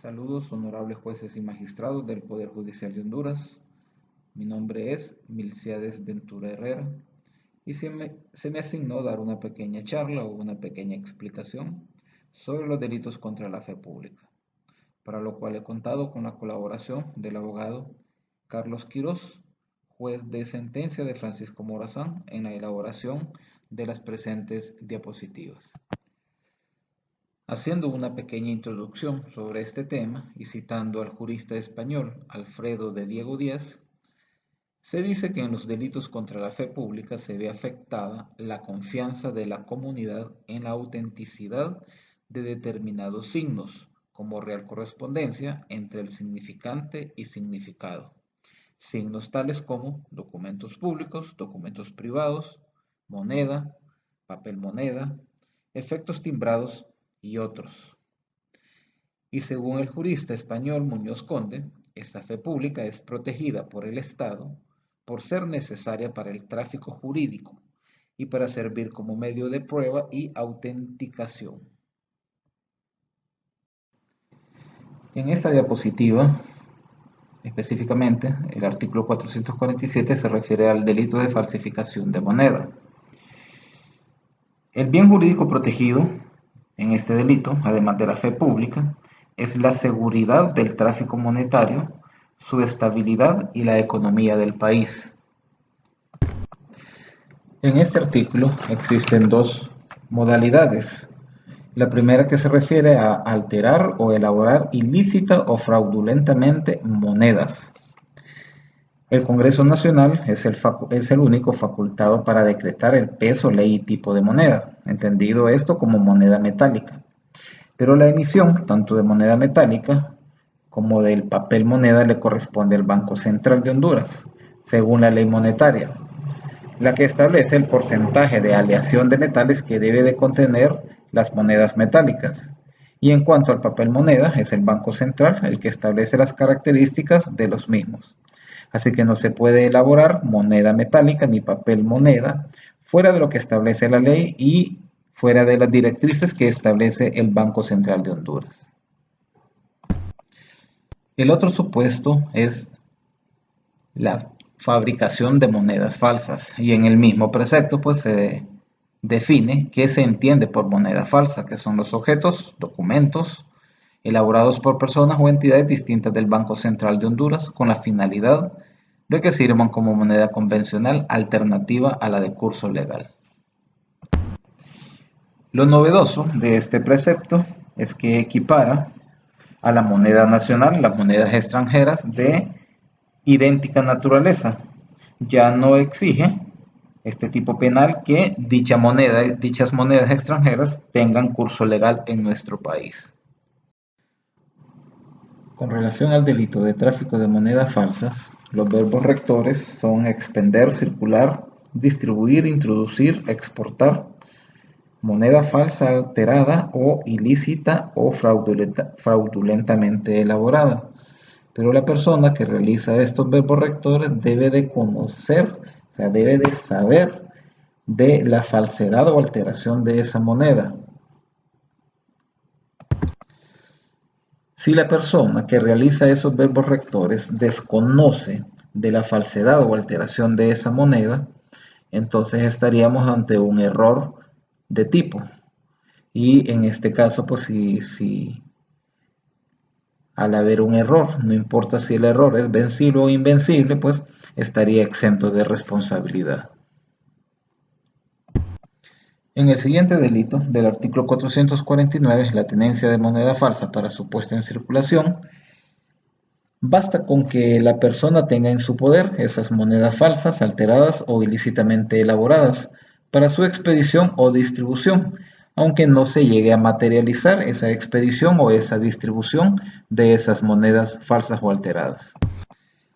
Saludos, honorables jueces y magistrados del Poder Judicial de Honduras. Mi nombre es Milciades Ventura Herrera y se me asignó dar una pequeña charla o una pequeña explicación sobre los delitos contra la fe pública, para lo cual he contado con la colaboración del abogado Carlos Quirós, juez de sentencia de Francisco Morazán, en la elaboración de las presentes diapositivas. Haciendo una pequeña introducción sobre este tema y citando al jurista español Alfredo de Diego Díaz, se dice que en los delitos contra la fe pública se ve afectada la confianza de la comunidad en la autenticidad de determinados signos, como real correspondencia entre el significante y significado. Signos tales como documentos públicos, documentos privados, moneda, papel moneda, efectos timbrados y otros. Y según el jurista español Muñoz Conde, esta fe pública es protegida por el Estado por ser necesaria para el tráfico jurídico y para servir como medio de prueba y autenticación. En esta diapositiva, específicamente, el artículo 447 se refiere al delito de falsificación de moneda. El bien jurídico protegido en este delito, además de la fe pública, es la seguridad del tráfico monetario, su estabilidad y la economía del país. En este artículo existen dos modalidades. La primera, que se refiere a alterar o elaborar ilícita o fraudulentamente monedas. El Congreso Nacional es el único facultado para decretar el peso, ley y tipo de moneda, entendido esto como moneda metálica. Pero la emisión, tanto de moneda metálica como del papel moneda, le corresponde al Banco Central de Honduras, según la ley monetaria, la que establece el porcentaje de aleación de metales que debe de contener las monedas metálicas. Y en cuanto al papel moneda, es el Banco Central el que establece las características de los mismos. Así que no se puede elaborar moneda metálica ni papel moneda fuera de lo que establece la ley y fuera de las directrices que establece el Banco Central de Honduras. El otro supuesto es la fabricación de monedas falsas, y en el mismo precepto pues se define qué se entiende por moneda falsa, que son los objetos, documentos, elaborados por personas o entidades distintas del Banco Central de Honduras con la finalidad de que sirvan como moneda convencional alternativa a la de curso legal. Lo novedoso de este precepto es que equipara a la moneda nacional las monedas extranjeras de idéntica naturaleza. Ya no exige este tipo penal que dichas monedas extranjeras tengan curso legal en nuestro país. Con relación al delito de tráfico de monedas falsas, los verbos rectores son expender, circular, distribuir, introducir, exportar, moneda falsa alterada o ilícita o fraudulentamente elaborada. Pero la persona que realiza estos verbos rectores debe de conocer, o sea, debe de saber de la falsedad o alteración de esa moneda. Si la persona que realiza esos verbos rectores desconoce de la falsedad o alteración de esa moneda, entonces estaríamos ante un error de tipo. Y en este caso, pues si al haber un error, no importa si el error es vencible o invencible, pues estaría exento de responsabilidad. En el siguiente delito del artículo 449, la tenencia de moneda falsa para su puesta en circulación, basta con que la persona tenga en su poder esas monedas falsas, alteradas o ilícitamente elaboradas para su expedición o distribución, aunque no se llegue a materializar esa expedición o esa distribución de esas monedas falsas o alteradas.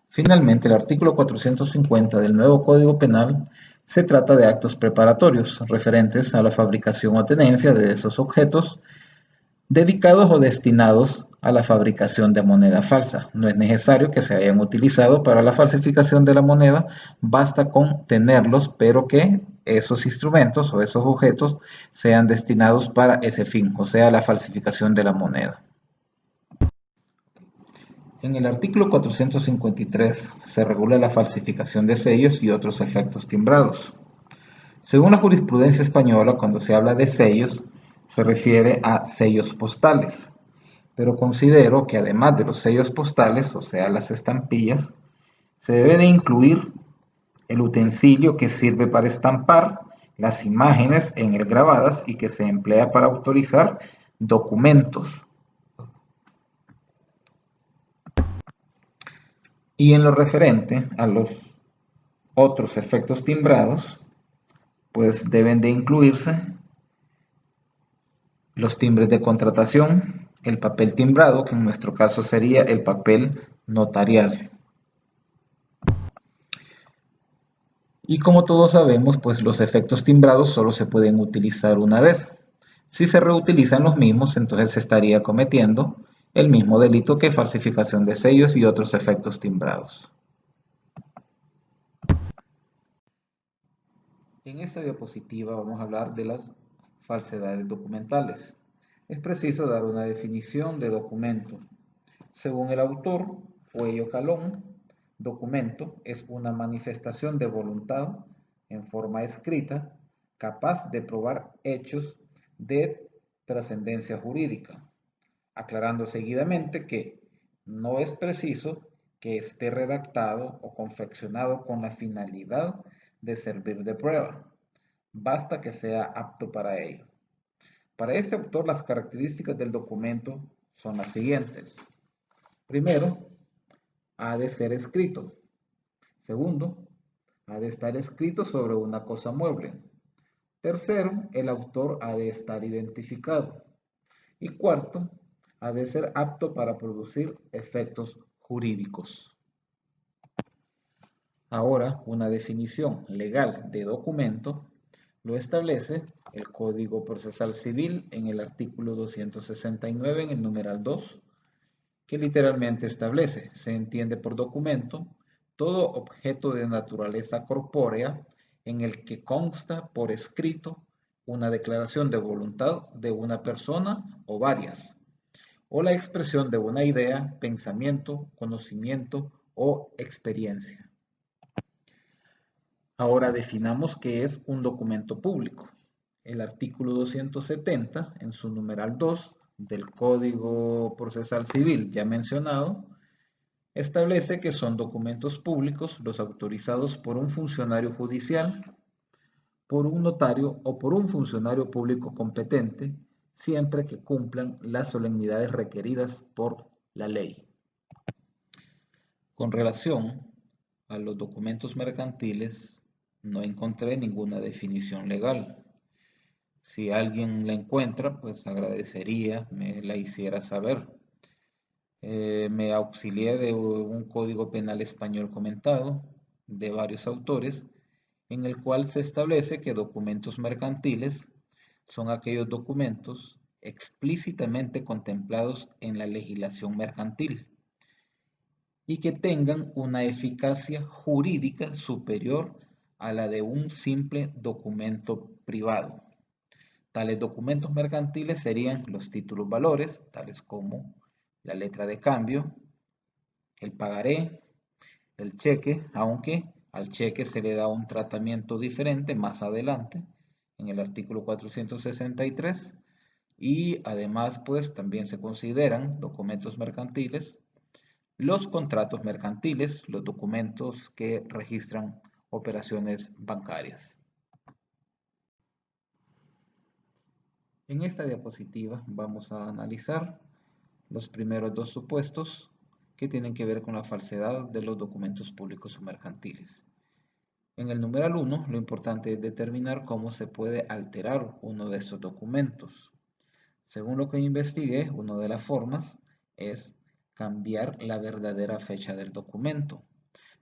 Finalmente, el artículo 450 del nuevo Código Penal se trata de actos preparatorios referentes a la fabricación o tenencia de esos objetos dedicados o destinados a la fabricación de moneda falsa. No es necesario que se hayan utilizado para la falsificación de la moneda, basta con tenerlos, pero que esos instrumentos o esos objetos sean destinados para ese fin, o sea, la falsificación de la moneda. En el artículo 453 se regula la falsificación de sellos y otros efectos timbrados. Según la jurisprudencia española, cuando se habla de sellos, se refiere a sellos postales, pero considero que además de los sellos postales, o sea, las estampillas, se debe de incluir el utensilio que sirve para estampar las imágenes en él grabadas y que se emplea para autorizar documentos. Y en lo referente a los otros efectos timbrados, pues deben de incluirse los timbres de contratación, el papel timbrado, que en nuestro caso sería el papel notarial. Y como todos sabemos, pues los efectos timbrados solo se pueden utilizar una vez. Si se reutilizan los mismos, entonces se estaría cometiendo el mismo delito que falsificación de sellos y otros efectos timbrados. En esta diapositiva vamos a hablar de las falsedades documentales. Es preciso dar una definición de documento. Según el autor, Puello Calón, documento es una manifestación de voluntad en forma escrita capaz de probar hechos de trascendencia jurídica, aclarando seguidamente que no es preciso que esté redactado o confeccionado con la finalidad de servir de prueba, basta que sea apto para ello. Para este autor, las características del documento son las siguientes. Primero, ha de ser escrito. Segundo, ha de estar escrito sobre una cosa mueble. Tercero, el autor ha de estar identificado. Y cuarto, ha de ser apto para producir efectos jurídicos. Ahora, una definición legal de documento lo establece el Código Procesal Civil en el artículo 269 en el numeral 2, que literalmente establece, se entiende por documento, todo objeto de naturaleza corpórea en el que consta por escrito una declaración de voluntad de una persona o varias, o la expresión de una idea, pensamiento, conocimiento o experiencia. Ahora definamos qué es un documento público. El artículo 270, en su numeral 2 del Código Procesal Civil ya mencionado, establece que son documentos públicos los autorizados por un funcionario judicial, por un notario o por un funcionario público competente, siempre que cumplan las solemnidades requeridas por la ley. Con relación a los documentos mercantiles, no encontré ninguna definición legal. Si alguien la encuentra, pues agradecería me la hiciera saber. Me auxilié de un código penal español comentado de varios autores, en el cual se establece que documentos mercantiles son aquellos documentos explícitamente contemplados en la legislación mercantil y que tengan una eficacia jurídica superior a la de un simple documento privado. Tales documentos mercantiles serían los títulos valores, tales como la letra de cambio, el pagaré, el cheque, aunque al cheque se le da un tratamiento diferente más adelante en el artículo 463 y además pues también se consideran documentos mercantiles los contratos mercantiles, los documentos que registran operaciones bancarias. En esta diapositiva vamos a analizar los primeros dos supuestos que tienen que ver con la falsedad de los documentos públicos o mercantiles. En el numeral 1, lo importante es determinar cómo se puede alterar uno de estos documentos. Según lo que investigué, una de las formas es cambiar la verdadera fecha del documento.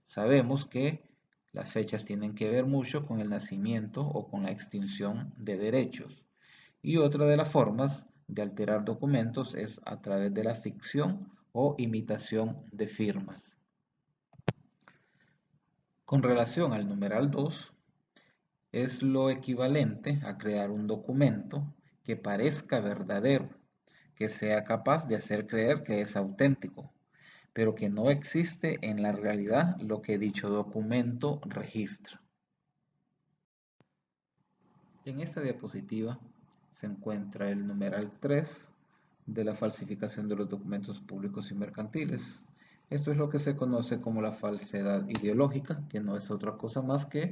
Sabemos que las fechas tienen que ver mucho con el nacimiento o con la extinción de derechos. Y otra de las formas de alterar documentos es a través de la ficción o imitación de firmas. Con relación al numeral 2, es lo equivalente a crear un documento que parezca verdadero, que sea capaz de hacer creer que es auténtico, pero que no existe en la realidad lo que dicho documento registra. En esta diapositiva se encuentra el numeral 3 de la falsificación de los documentos públicos y mercantiles. Esto es lo que se conoce como la falsedad ideológica, que no es otra cosa más que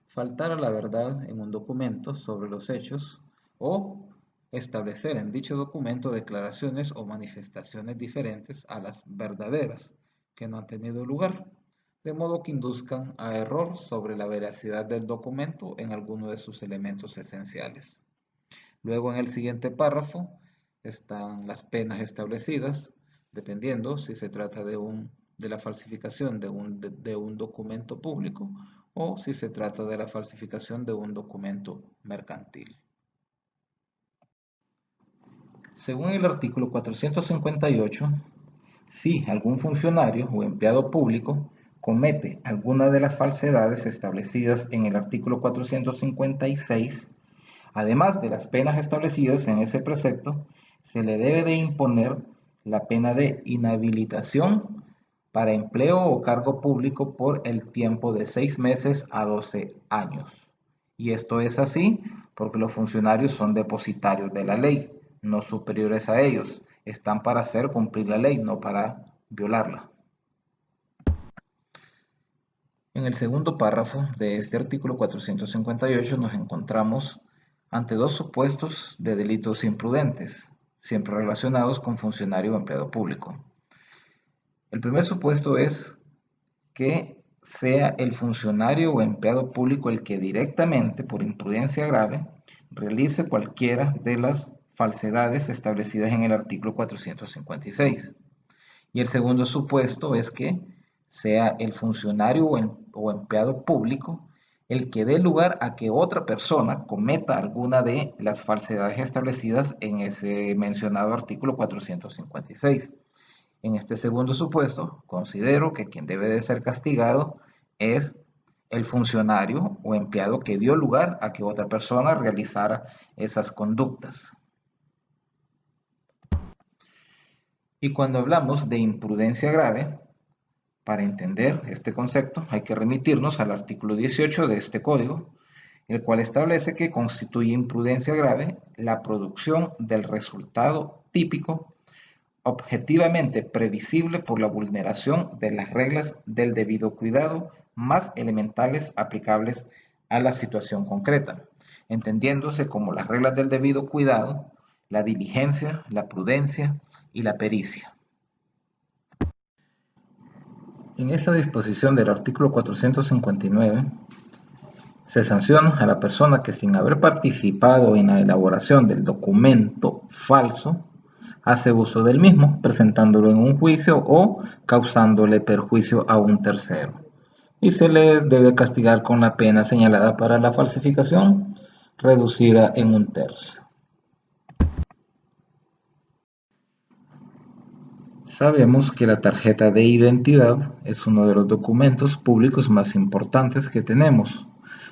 faltar a la verdad en un documento sobre los hechos o establecer en dicho documento declaraciones o manifestaciones diferentes a las verdaderas que no han tenido lugar, de modo que induzcan a error sobre la veracidad del documento en alguno de sus elementos esenciales. Luego, en el siguiente párrafo están las penas establecidas, dependiendo si se trata de la falsificación de un documento público o si se trata de la falsificación de un documento mercantil. Según el artículo 458, si algún funcionario o empleado público comete alguna de las falsedades establecidas en el artículo 456, además de las penas establecidas en ese precepto, se le debe de imponer la pena de inhabilitación para empleo o cargo público por el tiempo de 6 meses a 12 años. Y esto es así porque los funcionarios son depositarios de la ley, no superiores a ellos. Están para hacer cumplir la ley, no para violarla. En el segundo párrafo de este artículo 458 nos encontramos ante dos supuestos de delitos imprudentes, siempre relacionados con funcionario o empleado público. El primer supuesto es que sea el funcionario o empleado público el que directamente, por imprudencia grave, realice cualquiera de las falsedades establecidas en el artículo 456. Y el segundo supuesto es que sea el funcionario o empleado público el que dé lugar a que otra persona cometa alguna de las falsedades establecidas en ese mencionado artículo 456. En este segundo supuesto, considero que quien debe de ser castigado es el funcionario o empleado que dio lugar a que otra persona realizara esas conductas. Y cuando hablamos de imprudencia grave, para entender este concepto hay que remitirnos al artículo 18 de este código, el cual establece que constituye imprudencia grave la producción del resultado típico objetivamente previsible por la vulneración de las reglas del debido cuidado más elementales aplicables a la situación concreta, entendiéndose como las reglas del debido cuidado, la diligencia, la prudencia y la pericia. En esa disposición del artículo 459 se sanciona a la persona que, sin haber participado en la elaboración del documento falso, hace uso del mismo, presentándolo en un juicio o causándole perjuicio a un tercero. Y se le debe castigar con la pena señalada para la falsificación, reducida en 1/3. Sabemos que la tarjeta de identidad es uno de los documentos públicos más importantes que tenemos,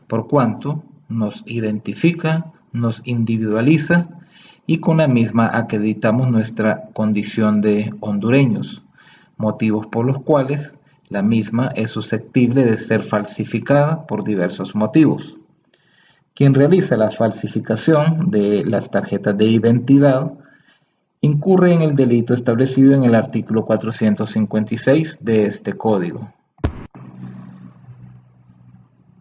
por cuanto nos identifica, nos individualiza y con la misma acreditamos nuestra condición de hondureños, motivos por los cuales la misma es susceptible de ser falsificada por diversos motivos. Quien realiza la falsificación de las tarjetas de identidad incurre en el delito establecido en el artículo 456 de este código.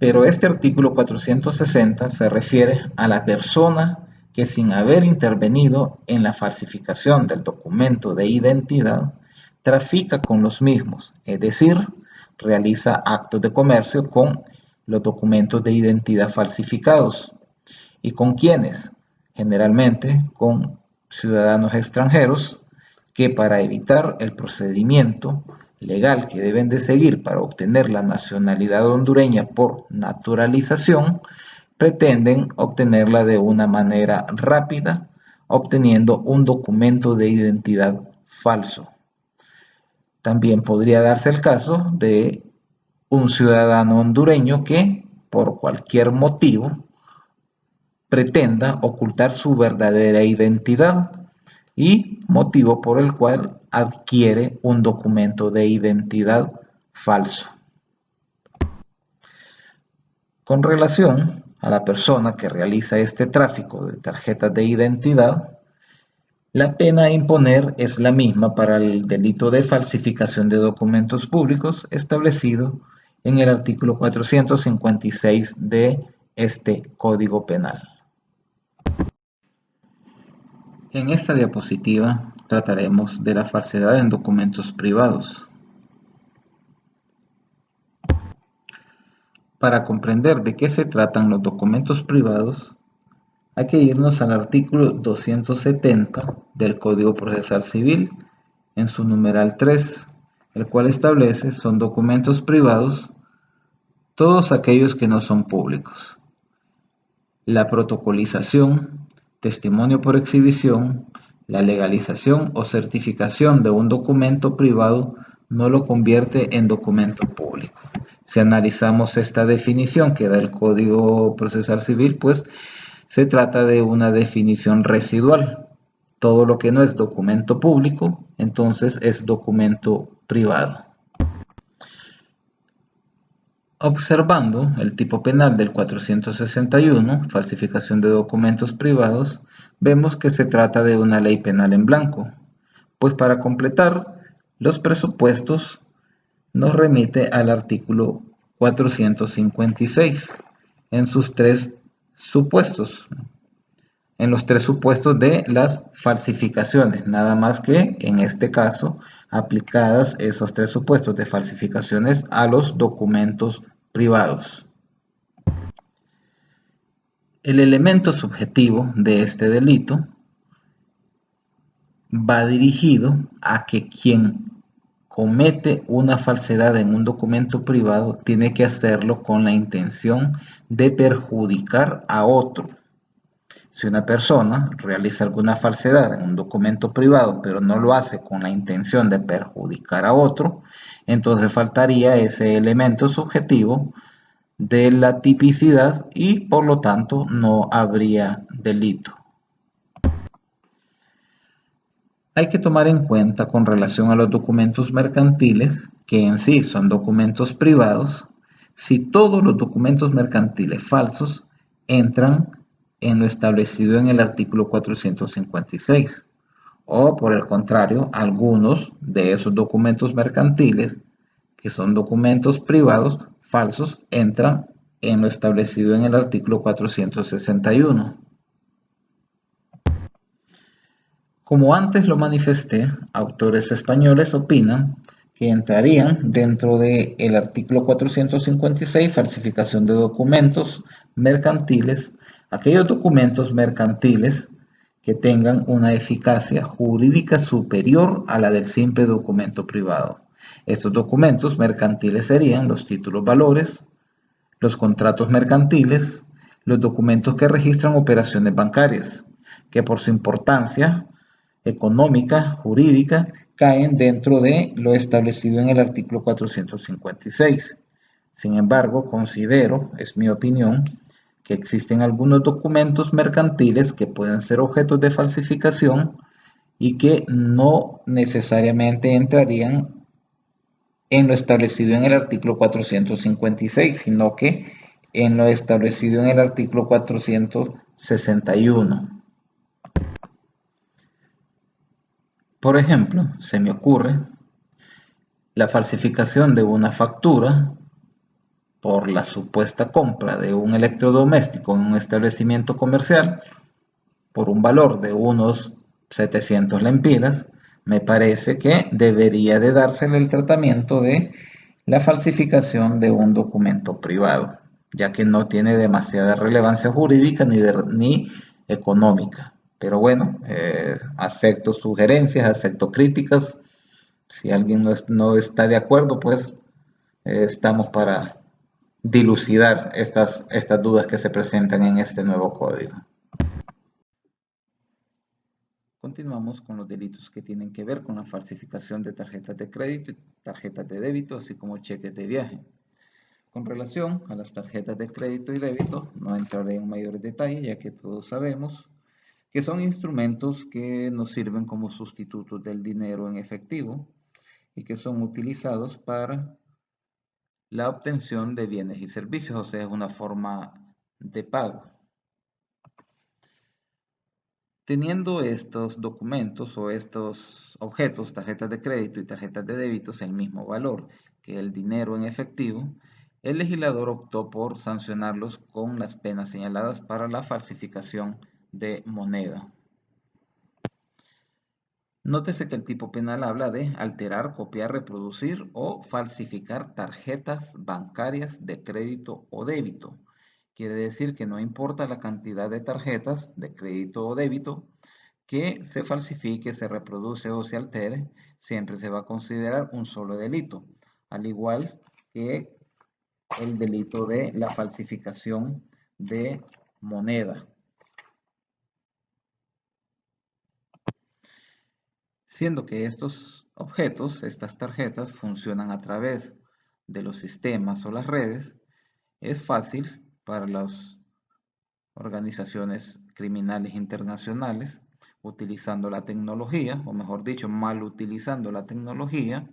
Pero este artículo 460 se refiere a la persona que, sin haber intervenido en la falsificación del documento de identidad, trafica con los mismos, es decir, realiza actos de comercio con los documentos de identidad falsificados. ¿Y con quiénes? Generalmente con ciudadanos extranjeros que, para evitar el procedimiento legal que deben de seguir para obtener la nacionalidad hondureña por naturalización, pretenden obtenerla de una manera rápida, obteniendo un documento de identidad falso. También podría darse el caso de un ciudadano hondureño que, por cualquier motivo, pretenda ocultar su verdadera identidad y motivo por el cual adquiere un documento de identidad falso. Con relación a la persona que realiza este tráfico de tarjetas de identidad, la pena a imponer es la misma para el delito de falsificación de documentos públicos establecido en el artículo 456 de este Código Penal. En esta diapositiva trataremos de la falsedad en documentos privados. Para comprender de qué se tratan los documentos privados, hay que irnos al artículo 270 del Código Procesal Civil, en su numeral 3, el cual establece son documentos privados todos aquellos que no son públicos. La protocolización, testimonio por exhibición, la legalización o certificación de un documento privado no lo convierte en documento público. Si analizamos esta definición que da el Código Procesal Civil, pues se trata de una definición residual. Todo lo que no es documento público, entonces es documento privado. Observando el tipo penal del 461, falsificación de documentos privados, vemos que se trata de una ley penal en blanco, pues para completar los presupuestos nos remite al artículo 456 en sus tres supuestos, en los tres supuestos de las falsificaciones, nada más que en este caso aplicadas esos tres supuestos de falsificaciones a los documentos privados. El elemento subjetivo de este delito va dirigido a que quien comete una falsedad en un documento privado tiene que hacerlo con la intención de perjudicar a otro. Si una persona realiza alguna falsedad en un documento privado, pero no lo hace con la intención de perjudicar a otro, entonces faltaría ese elemento subjetivo de la tipicidad y por lo tanto no habría delito. Hay que tomar en cuenta con relación a los documentos mercantiles, que en sí son documentos privados, si todos los documentos mercantiles falsos entran en lo establecido en el artículo 456, o por el contrario, algunos de esos documentos mercantiles, que son documentos privados falsos, entran en lo establecido en el artículo 461. Como antes lo manifesté, autores españoles opinan que entrarían dentro del artículo 456, falsificación de documentos mercantiles, aquellos documentos mercantiles que tengan una eficacia jurídica superior a la del simple documento privado. Estos documentos mercantiles serían los títulos valores, los contratos mercantiles, los documentos que registran operaciones bancarias, que por su importancia económica, jurídica, caen dentro de lo establecido en el artículo 456. Sin embargo, considero, es mi opinión, que existen algunos documentos mercantiles que pueden ser objetos de falsificación y que no necesariamente entrarían en lo establecido en el artículo 456, sino que en lo establecido en el artículo 461. Por ejemplo, se me ocurre la falsificación de una factura por la supuesta compra de un electrodoméstico en un establecimiento comercial por un valor de unos 700 lempiras. Me parece que debería de dársele el tratamiento de la falsificación de un documento privado, ya que no tiene demasiada relevancia jurídica ni económica. Pero bueno, acepto sugerencias, acepto críticas. Si alguien no está de acuerdo, pues estamos para dilucidar estas dudas que se presentan en este nuevo código. Continuamos con los delitos que tienen que ver con la falsificación de tarjetas de crédito y tarjetas de débito, así como cheques de viaje. Con relación a las tarjetas de crédito y débito, no entraré en mayores detalles, ya que todos sabemos que son instrumentos que nos sirven como sustitutos del dinero en efectivo y que son utilizados para la obtención de bienes y servicios, o sea, es una forma de pago. Teniendo estos documentos o estos objetos, tarjetas de crédito y tarjetas de débito, el mismo valor que el dinero en efectivo, el legislador optó por sancionarlos con las penas señaladas para la falsificación de moneda. Nótese que el tipo penal habla de alterar, copiar, reproducir o falsificar tarjetas bancarias de crédito o débito. Quiere decir que no importa la cantidad de tarjetas de crédito o débito que se falsifique, se reproduce o se altere, siempre se va a considerar un solo delito, al igual que el delito de la falsificación de moneda. Siendo que estos objetos, estas tarjetas, funcionan a través de los sistemas o las redes, es fácil para las organizaciones criminales internacionales, utilizando la tecnología, o mejor dicho, mal utilizando la tecnología,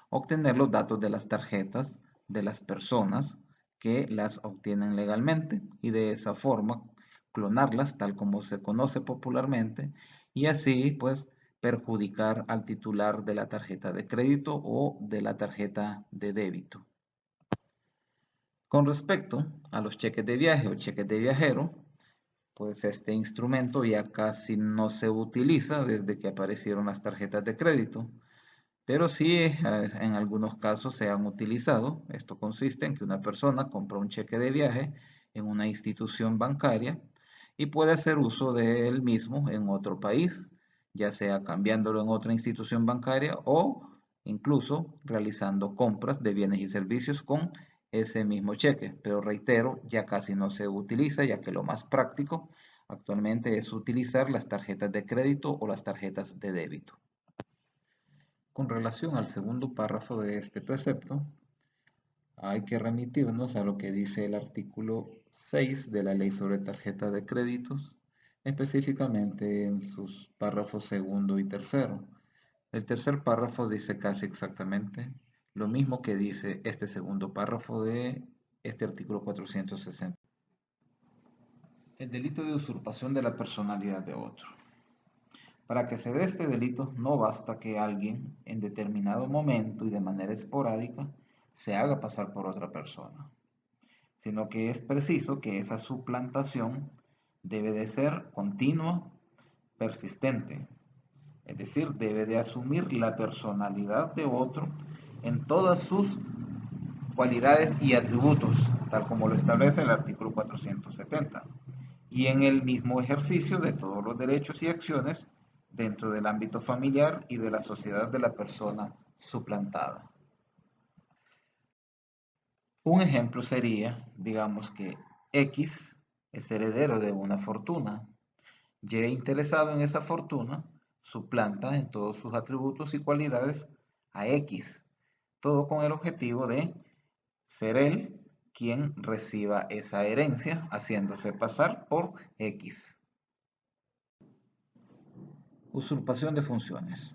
obtener los datos de las tarjetas de las personas que las obtienen legalmente y de esa forma clonarlas tal como se conoce popularmente y así pues perjudicar al titular de la tarjeta de crédito o de la tarjeta de débito. Con respecto a los cheques de viaje o cheques de viajero, pues este instrumento ya casi no se utiliza desde que aparecieron las tarjetas de crédito, pero sí en algunos casos se han utilizado. Esto consiste en que una persona compra un cheque de viaje en una institución bancaria y puede hacer uso de él mismo en otro país, ya sea cambiándolo en otra institución bancaria o incluso realizando compras de bienes y servicios con ese mismo cheque. Pero reitero, ya casi no se utiliza, ya que lo más práctico actualmente es utilizar las tarjetas de crédito o las tarjetas de débito. Con relación al segundo párrafo de este precepto, hay que remitirnos a lo que dice el artículo 6 de la Ley sobre tarjeta de créditos, específicamente en sus párrafos segundo y tercero. El tercer párrafo dice casi exactamente lo mismo que dice este segundo párrafo de este artículo 460. El delito de usurpación de la personalidad de otro. Para que se dé este delito no basta que alguien en determinado momento y de manera esporádica se haga pasar por otra persona, sino que es preciso que esa suplantación debe de ser continua, persistente, es decir, debe de asumir la personalidad de otro en todas sus cualidades y atributos, tal como lo establece el artículo 470, y en el mismo ejercicio de todos los derechos y acciones dentro del ámbito familiar y de la sociedad de la persona suplantada. Un ejemplo sería, digamos que X es heredero de una fortuna, Y interesado en esa fortuna suplanta en todos sus atributos y cualidades a X, todo con el objetivo de ser él quien reciba esa herencia, haciéndose pasar por X. Usurpación de funciones.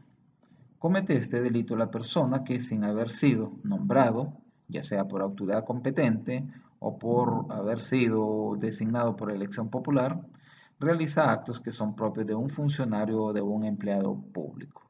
Comete este delito la persona que, sin haber sido nombrado, ya sea por autoridad competente o por haber sido designado por elección popular, realiza actos que son propios de un funcionario o de un empleado público.